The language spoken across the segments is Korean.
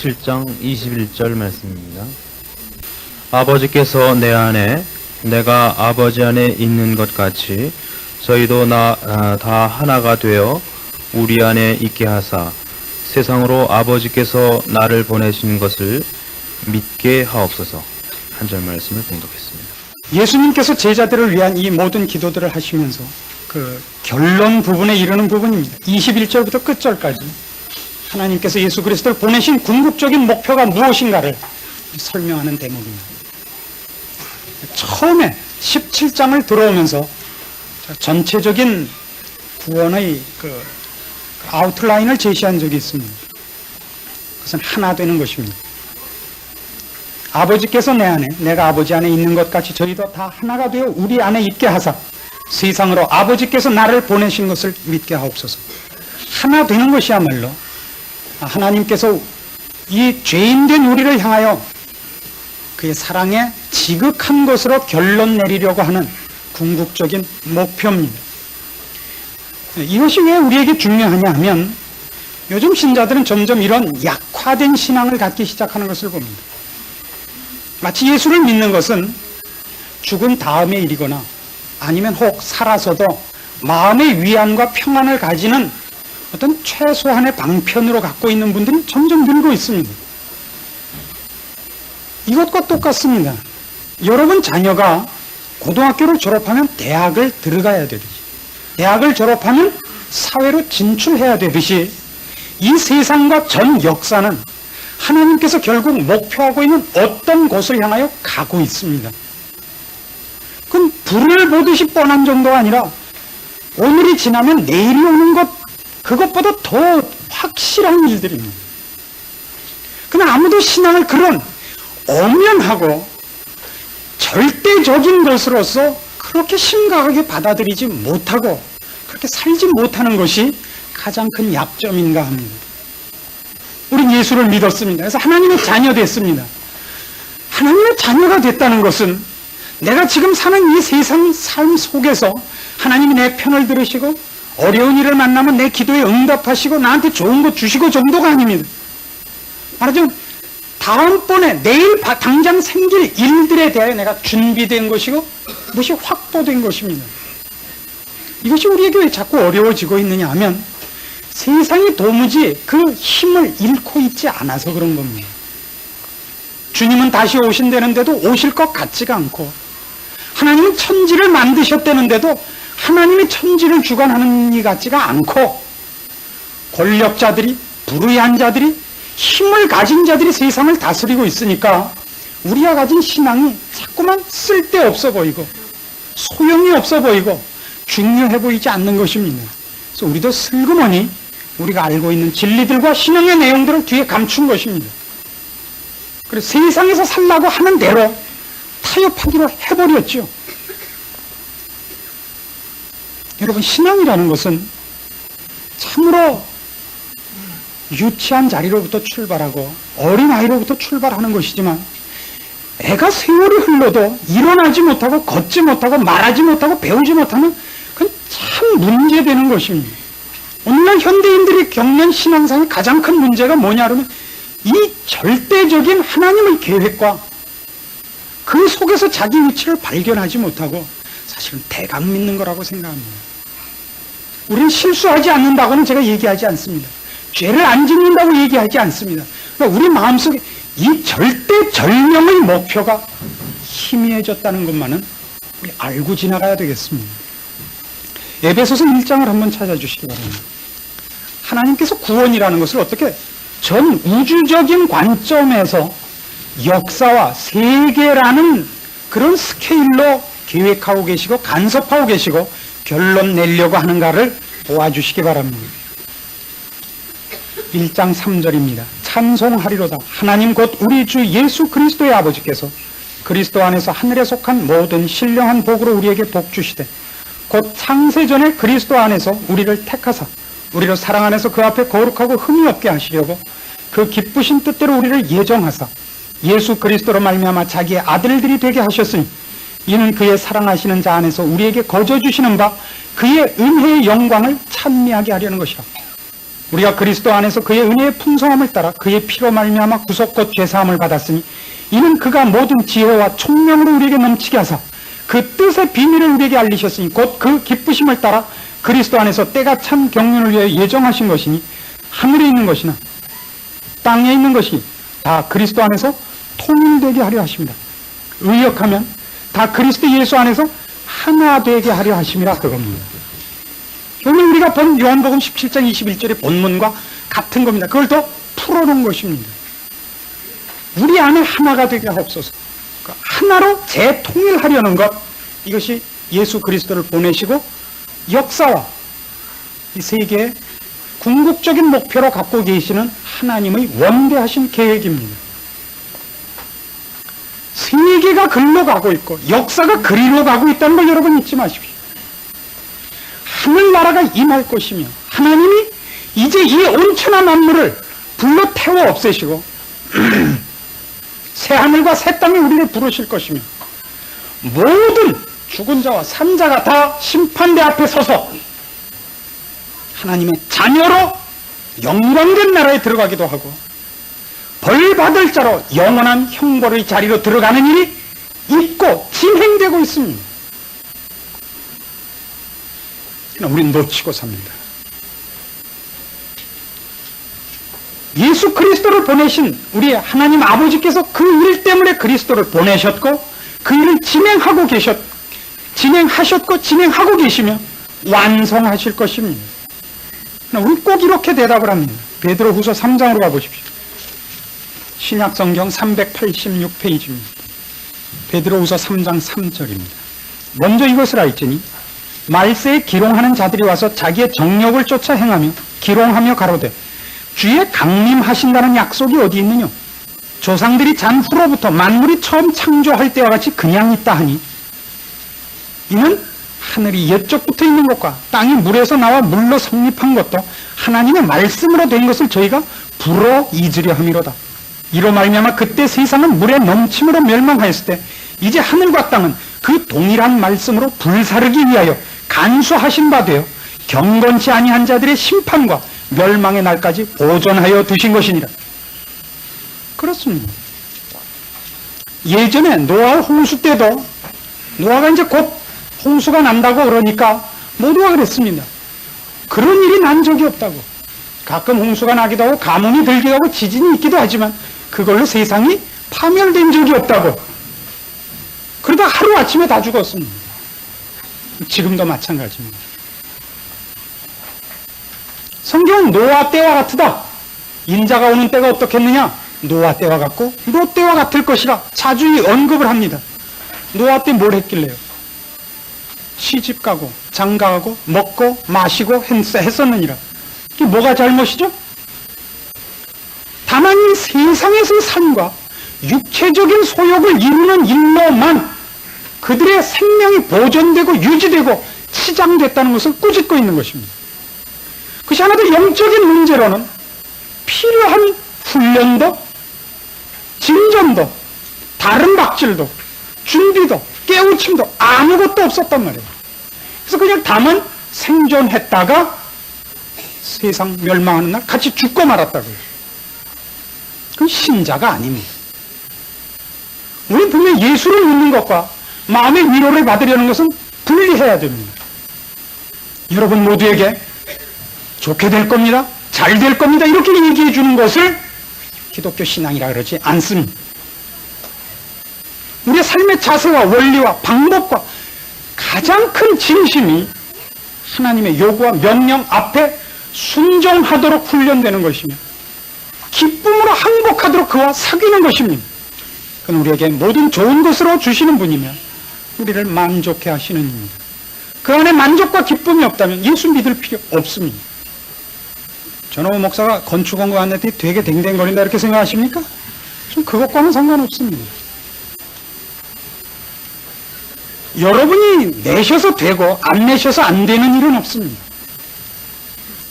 17장 21절 말씀입니다. 아버지께서 내 안에 내가 아버지 안에 있는 것 같이 저희도 다 하나가 되어 우리 안에 있게 하사 세상으로 아버지께서 나를 보내신 것을 믿게 하옵소서. 한 절 말씀을 봉독했습니다. 예수님께서 제자들을 위한 이 모든 기도들을 하시면서 그 결론 부분에 이르는 부분입니다. 21절부터 끝절까지 하나님께서 예수 그리스도를 보내신 궁극적인 목표가 무엇인가를 설명하는 대목입니다. 처음에 17장을 들어오면서 전체적인 구원의 그 아웃라인을 제시한 적이 있습니다. 그것은 하나 되는 것입니다. 아버지께서 내 안에 내가 아버지 안에 있는 것 같이 저희도 다 하나가 되어 우리 안에 있게 하사 세상으로 아버지께서 나를 보내신 것을 믿게 하옵소서. 하나 되는 것이야말로 하나님께서 이 죄인된 우리를 향하여 그의 사랑에 지극한 것으로 결론 내리려고 하는 궁극적인 목표입니다. 이것이 왜 우리에게 중요하냐 하면 요즘 신자들은 점점 이런 약화된 신앙을 갖기 시작하는 것을 봅니다. 마치 예수를 믿는 것은 죽은 다음의 일이거나 아니면 혹 살아서도 마음의 위안과 평안을 가지는 어떤 최소한의 방편으로 갖고 있는 분들이 점점 늘고 있습니다. 이것과 똑같습니다. 여러분 자녀가 고등학교를 졸업하면 대학을 들어가야 되듯이, 대학을 졸업하면 사회로 진출해야 되듯이 이 세상과 전 역사는 하나님께서 결국 목표하고 있는 어떤 곳을 향하여 가고 있습니다. 그건 불을 보듯이 뻔한 정도가 아니라 오늘이 지나면 내일이 오는 것, 그것보다 더 확실한 일들입니다. 그러나 아무도 신앙을 그런 엄연하고 절대적인 것으로서 그렇게 심각하게 받아들이지 못하고 그렇게 살지 못하는 것이 가장 큰 약점인가 합니다. 우린 예수를 믿었습니다. 그래서 하나님의 자녀 됐습니다. 하나님의 자녀가 됐다는 것은 내가 지금 사는 이 세상 삶 속에서 하나님이 내 편을 들으시고 어려운 일을 만나면 내 기도에 응답하시고 나한테 좋은 거 주시고 정도가 아닙니다. 말하자면 다음번에 내일 당장 생길 일들에 대하여 내가 준비된 것이고 무엇이 확보된 것입니다. 이것이 우리에게 왜 자꾸 어려워지고 있느냐 하면 세상이 도무지 그 힘을 잃고 있지 않아서 그런 겁니다. 주님은 다시 오신다는데도 오실 것 같지가 않고 하나님은 천지를 만드셨다는데도 하나님이 천지를 주관하는 이 같지가 않고 권력자들이, 불의한 자들이, 힘을 가진 자들이 세상을 다스리고 있으니까 우리가 가진 신앙이 자꾸만 쓸데없어 보이고 소용이 없어 보이고 중요해 보이지 않는 것입니다. 그래서 우리도 슬그머니 우리가 알고 있는 진리들과 신앙의 내용들을 뒤에 감춘 것입니다. 그래서 세상에서 살라고 하는 대로 타협하기로 해버렸죠. 여러분, 신앙이라는 것은 참으로 유치한 자리로부터 출발하고 어린아이로부터 출발하는 것이지만 애가 세월이 흘러도 일어나지 못하고 걷지 못하고 말하지 못하고 배우지 못하면 그건 참 문제되는 것입니다. 오늘날 현대인들이 겪는 신앙상의 가장 큰 문제가 뭐냐 그러면 이 절대적인 하나님의 계획과 그 속에서 자기 위치를 발견하지 못하고 사실은 대강 믿는 거라고 생각합니다. 우리는 실수하지 않는다고는 제가 얘기하지 않습니다. 죄를 안 짓는다고 얘기하지 않습니다. 그러니까 우리 마음속에 이 절대절명의 목표가 희미해졌다는 것만은 우리 알고 지나가야 되겠습니다. 에베소서 1장을 한번 찾아주시기 바랍니다. 하나님께서 구원이라는 것을 어떻게 전 우주적인 관점에서 역사와 세계라는 그런 스케일로 계획하고 계시고 간섭하고 계시고 결론 내려고 하는가를 도와주시기 바랍니다. 1장 3절입니다. 찬송하리로다. 하나님 곧 우리 주 예수 그리스도의 아버지께서 그리스도 안에서 하늘에 속한 모든 신령한 복으로 우리에게 복 주시되 곧 창세전에 그리스도 안에서 우리를 택하사 우리를 사랑 안에서 그 앞에 거룩하고 흠이 없게 하시려고 그 기쁘신 뜻대로 우리를 예정하사 예수 그리스도로 말미암아 자기의 아들들이 되게 하셨으니 이는 그의 사랑하시는 자 안에서 우리에게 거저 주시는 바 그의 은혜의 영광을 찬미하게 하려는 것이라. 우리가 그리스도 안에서 그의 은혜의 풍성함을 따라 그의 피로 말미암아 구속 곧 죄사함을 받았으니 이는 그가 모든 지혜와 총명으로 우리에게 넘치게 하사 그 뜻의 비밀을 우리에게 알리셨으니 곧 그 기쁘심을 따라 그리스도 안에서 때가 참 경륜을 위하여 예정하신 것이니 하늘에 있는 것이나 땅에 있는 것이 다 그리스도 안에서 통일되게 하려 하십니다. 의역하면 다 그리스도 예수 안에서 하나 되게 하려 하심이라 그겁니다. 결국 우리가 본 요한복음 17장 21절의 본문과 같은 겁니다. 그걸 더 풀어놓은 것입니다. 우리 안에 하나가 되게 하옵소서. 하나로 재통일하려는 것, 이것이 예수 그리스도를 보내시고 역사와 이 세계의 궁극적인 목표로 갖고 계시는 하나님의 원대하신 계획입니다. 세계가 글로 가고 있고 역사가 그리로 가고 있다는 걸 여러분 잊지 마십시오. 하늘나라가 임할 것이며 하나님이 이제 이 온천한 만물을 불러 태워 없애시고 새 하늘과 새 땅에 우리를 부르실 것이며 모든 죽은 자와 산 자가 다 심판대 앞에 서서 하나님의 자녀로 영광된 나라에 들어가기도 하고 벌 받을 자로 영원한 형벌의 자리로 들어가는 일이 있고 진행되고 있습니다. 그러나 우리는 놓치고 삽니다. 예수 그리스도를 보내신 우리 하나님 아버지께서 그 일 때문에 그리스도를 보내셨고 그 일을 진행하셨고 진행하고 계시며 완성하실 것입니다. 우리는 꼭 이렇게 대답을 합니다. 베드로후서 3장으로 가보십시오. 신약성경 386페이지입니다. 베드로후서 3장 3절입니다. 먼저 이것을 알지니 말세에 기롱하는 자들이 와서 자기의 정욕을 쫓아 행하며 기롱하며 가로되 주의 강림하신다는 약속이 어디 있느냐? 조상들이 잔 후로부터 만물이 처음 창조할 때와 같이 그냥 있다 하니 이는 하늘이 옛적부터 있는 것과 땅이 물에서 나와 물로 성립한 것도 하나님의 말씀으로 된 것을 저희가 불어 잊으려 함이로다. 이로 말미암아 그때 세상은 물의 넘침으로 멸망하였을 때 이제 하늘과 땅은 그 동일한 말씀으로 불사르기 위하여 간수하신 바 되어 경건치 아니한 자들의 심판과 멸망의 날까지 보존하여 두신 것이니라. 그렇습니다. 예전에 노아 홍수 때도 노아가 이제 곧 홍수가 난다고 그러니까 모두가 그랬습니다. 그런 일이 난 적이 없다고. 가끔 홍수가 나기도 하고 가뭄이 들기도 하고 지진이 있기도 하지만 그걸로 세상이 파멸된 적이 없다고. 그러다 하루아침에 다 죽었습니다. 지금도 마찬가지입니다. 성경은 노아 때와 같으다. 인자가 오는 때가 어떻겠느냐? 노아 때와 같고 롯 때와 같을 것이라 자주히 언급을 합니다. 노아 때 뭘 했길래요? 시집가고 장가가고 먹고 마시고 했었느니라. 이게 뭐가 잘못이죠? 다만 이 세상에서의 삶과 육체적인 소욕을 이루는 일로만 그들의 생명이 보존되고 유지되고 치장됐다는 것을 꾸짖고 있는 것입니다. 그것이 하나 더 영적인 문제로는 필요한 훈련도 진전도 다른 박질도 준비도 깨우침도 아무것도 없었단 말이에요. 그래서 그냥 다만 생존했다가 세상 멸망하는 날 같이 죽고 말았다고요. 그건 신자가 아닙니다. 우리는 분명히 예수를 믿는 것과 마음의 위로를 받으려는 것은 분리해야 됩니다. 여러분 모두에게 좋게 될 겁니다. 잘 될 겁니다. 이렇게 얘기해 주는 것을 기독교 신앙이라 그러지 않습니다. 우리의 삶의 자세와 원리와 방법과 가장 큰 진심이 하나님의 요구와 명령 앞에 순종하도록 훈련되는 것이며 기쁨으로 항복하도록 그와 사귀는 것입니다. 그는 우리에게 모든 좋은 것으로 주시는 분이며 우리를 만족해 하시는 분입니다. 그 안에 만족과 기쁨이 없다면 예수 믿을 필요 없습니다. 전호 목사가 건축원고 안내때 되게 댕댕거린다 이렇게 생각하십니까? 좀 그것과는 상관없습니다. 여러분이 내셔서 되고 안 내셔서 안 되는 일은 없습니다.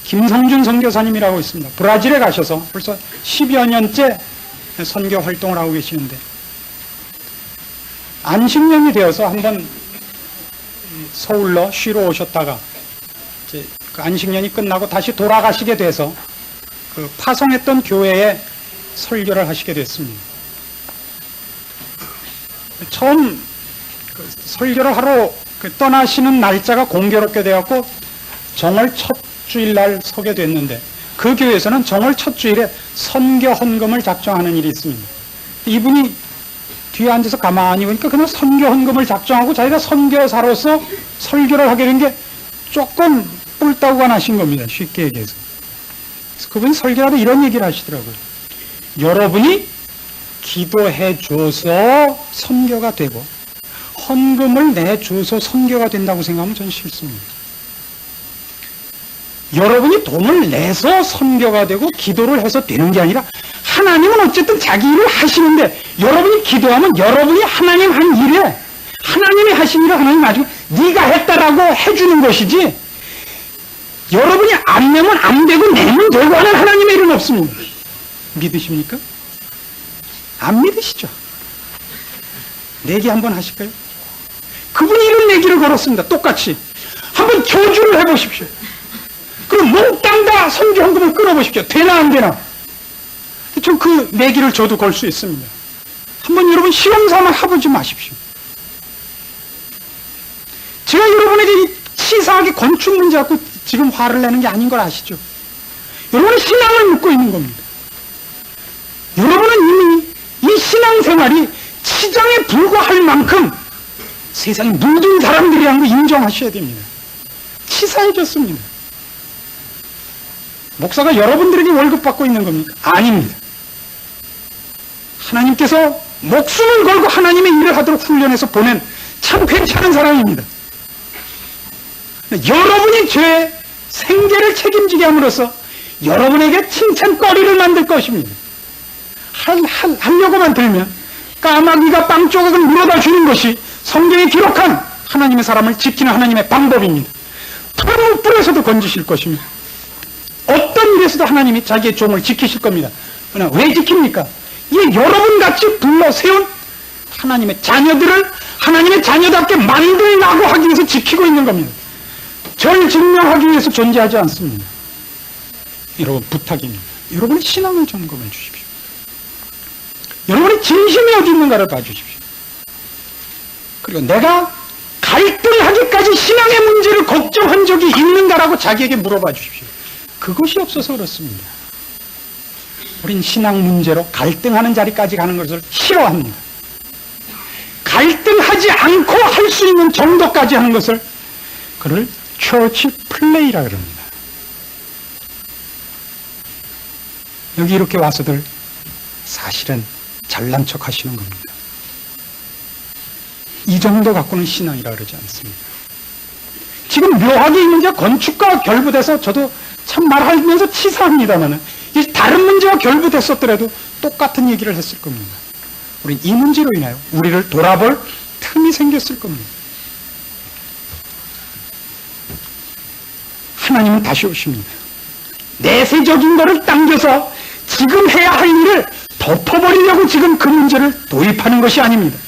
김성준 선교사님이라고 있습니다. 브라질에 가셔서 벌써 10여 년째 선교 활동을 하고 계시는데 안식년이 되어서 한번 서울로 쉬러 오셨다가 이제 그 안식년이 끝나고 다시 돌아가시게 돼서 그 파송했던 교회에 설교를 하시게 됐습니다. 처음 그 설교를 하러 떠나시는 날짜가 공교롭게 되었고 정월 첫 주일날 서게 됐는데 그 교회에서는 정월 첫 주일에 선교 헌금을 작정하는 일이 있습니다. 이분이 뒤에 앉아서 가만히 보니까 그냥 선교 헌금을 작정하고 자기가 선교사로서 설교를 하게 된 게 조금 뿔따구가 나신 겁니다. 쉽게 얘기해서. 그래서 그분이 설교하다 이런 얘기를 하시더라고요. 여러분이 기도해 줘서 선교가 되고 헌금을 내줘서 선교가 된다고 생각하면 전 싫습니다. 여러분이 돈을 내서 선교가 되고 기도를 해서 되는 게 아니라 하나님은 어쨌든 자기 일을 하시는데 여러분이 기도하면 여러분이 하나님 한 일에 하나님이 하신 일을 하나님 나중에 네가 했다라고 해주는 것이지 여러분이 안 내면 안 되고 내면 되고 하는 하나님의 일은 없습니다. 믿으십니까? 안 믿으시죠? 내기 한번 하실까요? 그분이 이런 내기를 걸었습니다. 똑같이 한번 교주를 해보십시오. 그럼 몽땅 다 선교 헌금을 끌어보십시오. 되나 안 되나? 좀 그 내기를 저도 걸 수 있습니다. 한번 여러분 시험 삼아 해보지 마십시오. 제가 여러분에게 치사하게 건축 문제 갖고 지금 화를 내는 게 아닌 걸 아시죠? 여러분은 신앙을 묻고 있는 겁니다. 여러분은 이미 이 신앙생활이 치장에 불과할 만큼 세상에 모든 사람들이란 거 인정하셔야 됩니다. 치사해졌습니다. 목사가 여러분들에게 월급 받고 있는 겁니까? 아닙니다. 하나님께서 목숨을 걸고 하나님의 일을 하도록 훈련해서 보낸 참 괜찮은 사람입니다. 여러분이 제 생계를 함으로써 여러분에게 칭찬거리를 만들 것입니다. 하려고만 들면 까마귀가 빵 조각을 물어다 주는 것이 성경에 기록한 하나님의 사람을 지키는 하나님의 방법입니다. 털무불에서도 건지실 것입니다. 어떤 일에서도 하나님이 자기의 종을 지키실 겁니다. 그러나 왜 지킵니까? 이 여러분같이 불러 세운 하나님의 자녀들을 하나님의 자녀답게 만들라고 하기 위해서 지키고 있는 겁니다. 저를 증명하기 위해서 존재하지 않습니다. 여러분 부탁입니다. 여러분의 신앙을 점검해 주십시오. 여러분의 진심이 어디 있는가를 봐주십시오. 그리고 내가 갈등하기까지 신앙의 문제를 걱정한 적이 있는가라고 자기에게 물어봐 주십시오. 그것이 없어서 그렇습니다. 우린 신앙 문제로 갈등하는 자리까지 가는 것을 싫어합니다. 갈등하지 않고 할 수 있는 정도까지 하는 것을 그를 처치 플레이라 그럽니다. 여기 이렇게 와서들 사실은 잘난 척 하시는 겁니다. 이 정도 갖고는 신앙이라 그러지 않습니다. 지금 묘하게 이 문제가 건축과 결부돼서 저도 참 말하면서 치사합니다만 다른 문제와 결부됐었더라도 똑같은 얘기를 했을 겁니다. 우린 이 문제로 인하여 우리를 돌아볼 틈이 생겼을 겁니다. 하나님은 다시 오십니다. 내세적인 것을 당겨서 지금 해야 할 일을 덮어버리려고 지금 그 문제를 도입하는 것이 아닙니다.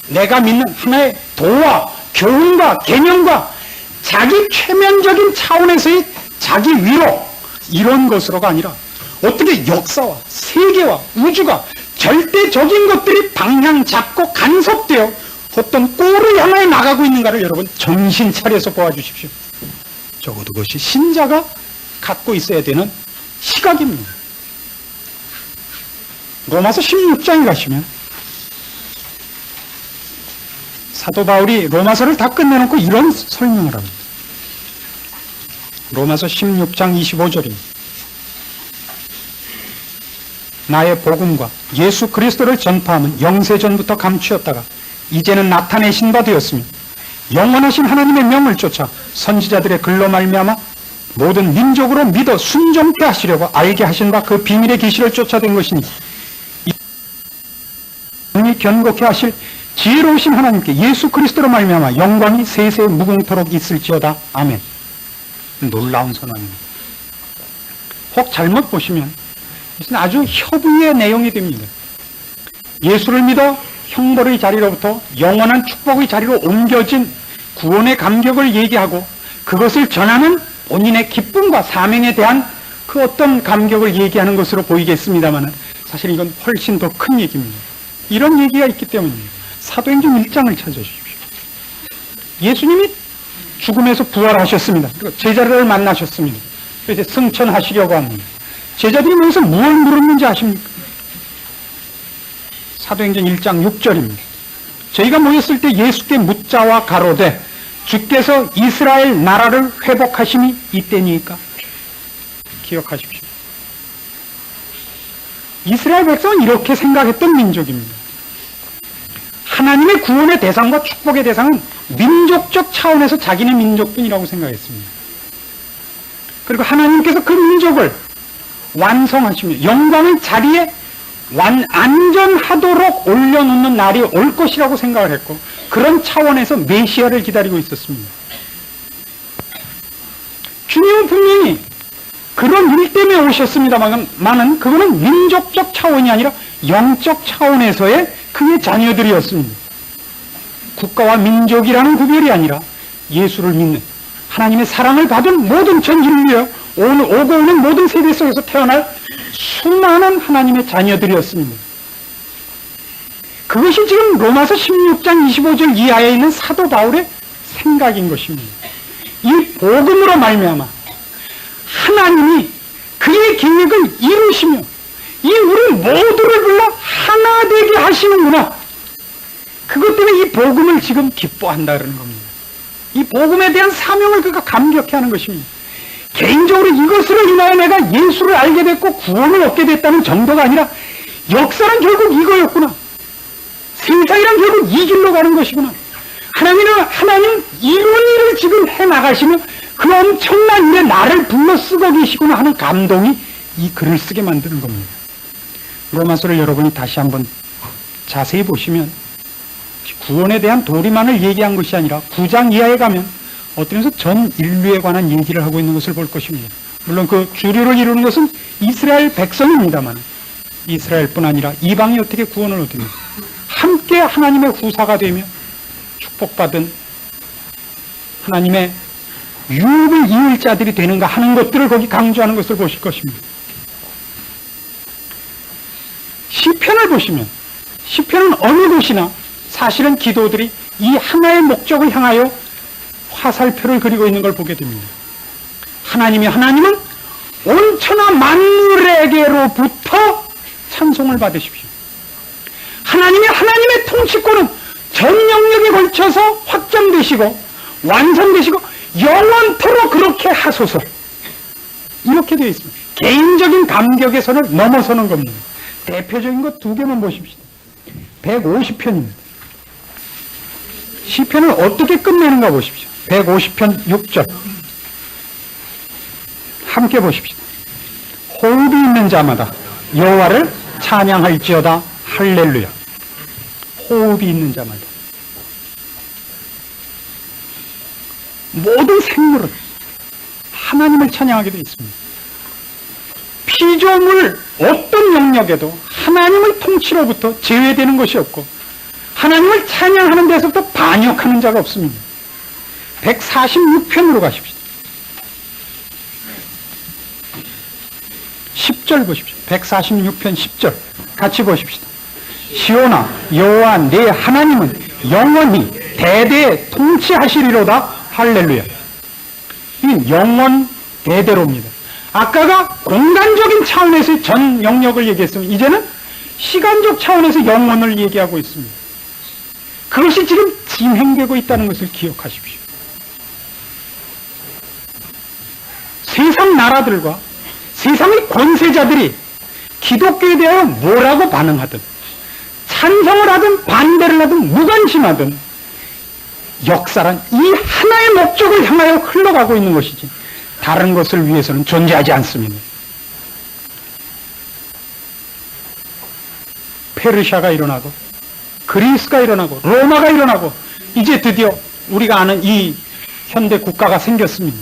내가 믿는 하나의 도와 교훈과 개념과 자기 최면적인 차원에서의 자기 위로 이런 것으로가 아니라 어떻게 역사와 세계와 우주가 절대적인 것들이 방향 잡고 간섭되어 어떤 꼴을 향해 나가고 있는가를 여러분 정신 차려서 보아주십시오. 적어도 그것이 신자가 갖고 있어야 되는 시각입니다. 로마서 16장에 가시면 사도 바울이 로마서를 다 끝내놓고 이런 설명을 합니다. 로마서 16장 25절입니다. 나의 복음과 예수 그리스도를 전파함은 영세전부터 감추었다가 이제는 나타내신 바 되었으며 영원하신 하나님의 명을 쫓아 선지자들의 글로 말미암아 모든 민족으로 믿어 순종케 하시려고 알게 하신 바 그 비밀의 계시를 쫓아낸 것이니 이 견고케 하실 지혜로우신 하나님께 예수 그리스도로 말미암아 영광이 세세 무궁토록 있을지어다. 아멘. 놀라운 선언입니다. 혹 잘못 보시면 이것은 아주 협의의 내용이 됩니다. 예수를 믿어 형벌의 자리로부터 영원한 축복의 자리로 옮겨진 구원의 감격을 얘기하고 그것을 전하는 본인의 기쁨과 사명에 대한 그 어떤 감격을 얘기하는 것으로 보이겠습니다만 사실 이건 훨씬 더 큰 얘기입니다. 이런 얘기가 있기 때문입니다. 사도행전 1장을 찾아주십시오. 예수님이 죽음에서 부활하셨습니다. 그리고 제자들을 만나셨습니다. 이제 승천하시려고 합니다. 제자들이 모여서 무엇을 물었는지 아십니까? 사도행전 1장 6절입니다. 저희가 모였을 때 예수께 묻자와 가로되 주께서 이스라엘 나라를 회복하심이 이때니까? 기억하십시오. 이스라엘 백성은 이렇게 생각했던 민족입니다. 하나님의 구원의 대상과 축복의 대상은 민족적 차원에서 자기네 민족뿐이라고 생각했습니다. 그리고 하나님께서 그 민족을 완성하시며 영광의 자리에 안전하도록 올려놓는 날이 올 것이라고 생각을 했고 그런 차원에서 메시아를 기다리고 있었습니다. 주님은 분명히 그런 일 때문에 오셨습니다만은 그거는 민족적 차원이 아니라 영적 차원에서의 그의 자녀들이었습니다. 국가와 민족이라는 구별이 아니라 예수를 믿는 하나님의 사랑을 받은 모든 전 인류에 오고 오는 모든 세대 속에서 태어날 수많은 하나님의 자녀들이었습니다. 그것이 지금 로마서 16장 25절 이하에 있는 사도 바울의 생각인 것입니다. 이 복음으로 말미암아 하나님이 그의 계획을 이루시며 이 우리 모두를 불러 하나 되게 하시는구나. 그것 때문에 이 복음을 지금 기뻐한다는 겁니다. 이 복음에 대한 사명을 그가 감격해하는 것입니다. 개인적으로 이것으로 인하여 내가 예수를 알게 됐고 구원을 얻게 됐다는 정도가 아니라 역사는 결국 이거였구나. 세상이란 결국 이 길로 가는 것이구나. 하나님 이런 일을 지금 해나가시며 그 엄청난 일에 나를 불러 쓰고 계시구나 하는 감동이 이 글을 쓰게 만드는 겁니다. 로마서를 여러분이 다시 한번 자세히 보시면 구원에 대한 도리만을 얘기한 것이 아니라 9장 이하에 가면 어떤 면에서 전 인류에 관한 얘기를 하고 있는 것을 볼 것입니다. 물론 그 주류를 이루는 것은 이스라엘 백성입니다만 이스라엘뿐 아니라 이방이 어떻게 구원을 얻습니까? 함께 하나님의 후사가 되며 축복받은 하나님의 유업을 이을 자들이 되는가 하는 것들을 거기 강조하는 것을 보실 것입니다. 시편을 보시면 시편은 어느 곳이나 사실은 기도들이 이 하나의 목적을 향하여 화살표를 그리고 있는 걸 보게 됩니다. 하나님은 온천하 만물에게로부터 찬송을 받으십시오. 하나님의 통치권은 전 영역에 걸쳐서 확장되시고 완성되시고 영원토록 그렇게 하소서. 이렇게 되어 있습니다. 개인적인 감격의 선을 넘어서는 겁니다. 대표적인 것 두 개만 보십시오. 150편입니다. 시편을 어떻게 끝내는가 보십시오. 150편 6절 함께 보십시오. 호흡이 있는 자마다 여호와를 찬양할지어다. 할렐루야. 호흡이 있는 자마다 모든 생물은 하나님을 찬양하게 되어 있습니다. 피조물 어떤 영역에도 하나님의 통치로부터 제외되는 것이 없고 하나님을 찬양하는 데서부터 반역하는 자가 없습니다. 146편으로 가십시오. 10절 보십시오. 146편 10절 같이 보십시오. 시온아 여호와 내 하나님은 영원히 대대 통치하시리로다. 할렐루야. 이 영원 대대로입니다. 아까가 공간적인 차원에서 전 영역을 얘기했으면 이제는 시간적 차원에서 영원을 얘기하고 있습니다. 그것이 지금 진행되고 있다는 것을 기억하십시오. 세상 나라들과 세상의 권세자들이 기독교에 대하여 뭐라고 반응하든 찬성을 하든 반대를 하든 무관심하든 역사란 이 하나의 목적을 향하여 흘러가고 있는 것이지 다른 것을 위해서는 존재하지 않습니다. 페르시아가 일어나고 그리스가 일어나고 로마가 일어나고 이제 드디어 우리가 아는 이 현대 국가가 생겼습니다.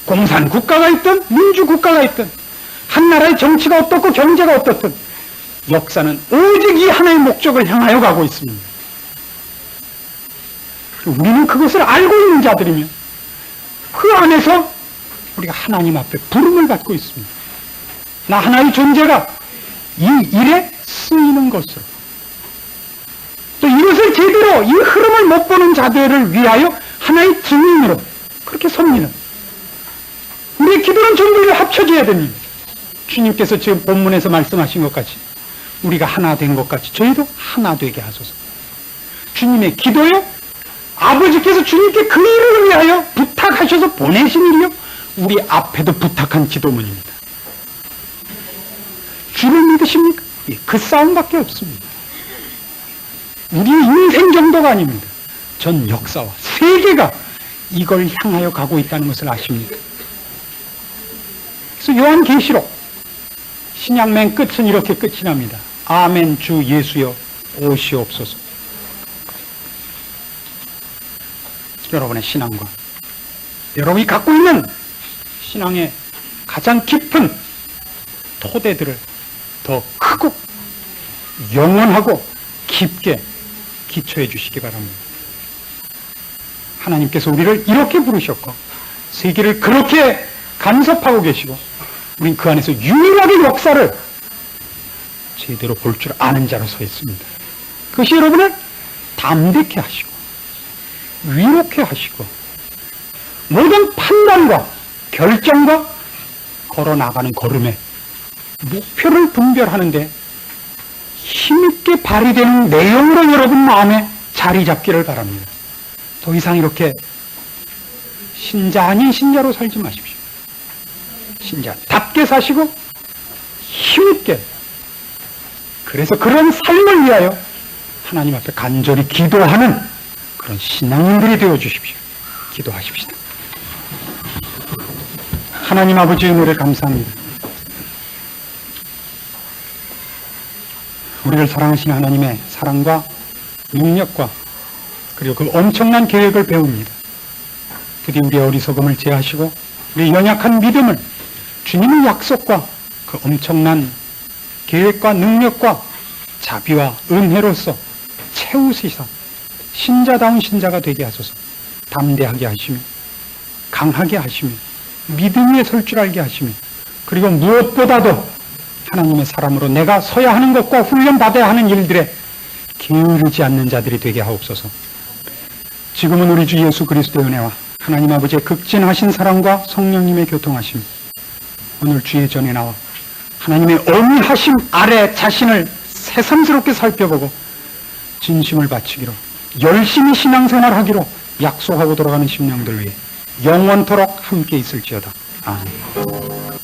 공산 국가가 있든 민주 국가가 있든 한 나라의 정치가 어떻고 경제가 어떻든 역사는 오직 이 하나의 목적을 향하여 가고 있습니다. 우리는 그것을 알고 있는 자들이며 그 안에서 우리가 하나님 앞에 부름을 받고 있습니다. 나 하나의 존재가 이 일에 쓰이는 것으로, 또 이것을 제대로 이 흐름을 못 보는 자들을 위하여 하나의 증인으로 그렇게 섭니다. 우리의 기도는 전부 합쳐져야 됩니다. 주님께서 지금 본문에서 말씀하신 것 같이 우리가 하나 된 것 같이 저희도 하나 되게 하소서. 주님의 기도요, 아버지께서 주님께 그 일을 위하여 부탁하셔서 보내신 일이요, 우리 앞에도 부탁한 기도문입니다. 주를 믿으십니까? 예, 그 싸움밖에 없습니다. 우리의 인생 정도가 아닙니다. 전 역사와 세계가 이걸 향하여 가고 있다는 것을 아십니까? 그래서 요한계시록 신약 맨 끝은 이렇게 끝이 납니다. 아멘. 주 예수여 오시옵소서. 여러분의 신앙과 여러분이 갖고 있는 신앙의 가장 깊은 토대들을 더 크고 영원하고 깊게 기초해 주시기 바랍니다. 하나님께서 우리를 이렇게 부르셨고 세계를 그렇게 간섭하고 계시고 우린 그 안에서 유일하게 역사를 제대로 볼 줄 아는 자로 서 있습니다. 그것이 여러분을 담대케 하시고 위롭게 하시고 모든 판단과 결정과 걸어나가는 걸음에 목표를 분별하는데 힘있게 발휘되는 내용으로 여러분 마음에 자리 잡기를 바랍니다. 더 이상 이렇게 신자 아닌 신자로 살지 마십시오. 신자답게 사시고 힘있게, 그래서 그런 삶을 위하여 하나님 앞에 간절히 기도하는 그런 신앙인들이 되어 주십시오. 기도하십시다. 하나님 아버지의 은혜를 감사합니다. 우리를 사랑하시는 하나님의 사랑과 능력과 그리고 그 엄청난 계획을 배웁니다. 부디 우리의 어리석음을 제하시고 우리의 연약한 믿음을 주님의 약속과 그 엄청난 계획과 능력과 자비와 은혜로서 채우시사 신자다운 신자가 되게 하소서. 담대하게 하시며 강하게 하시며 믿음 위에 설 줄 알게 하시며 그리고 무엇보다도 하나님의 사람으로 내가 서야 하는 것과 훈련받아야 하는 일들에 게으르지 않는 자들이 되게 하옵소서. 지금은 우리 주 예수 그리스도의 은혜와 하나님 아버지의 극진하신 사랑과 성령님의 교통하심, 오늘 주의 전에 나와 하나님의 어미하심 아래 자신을 새삼스럽게 살펴보고 진심을 바치기로 열심히 신앙생활하기로 약속하고 돌아가는 심령들 위해 영원토록 함께 있을지어다. 아멘.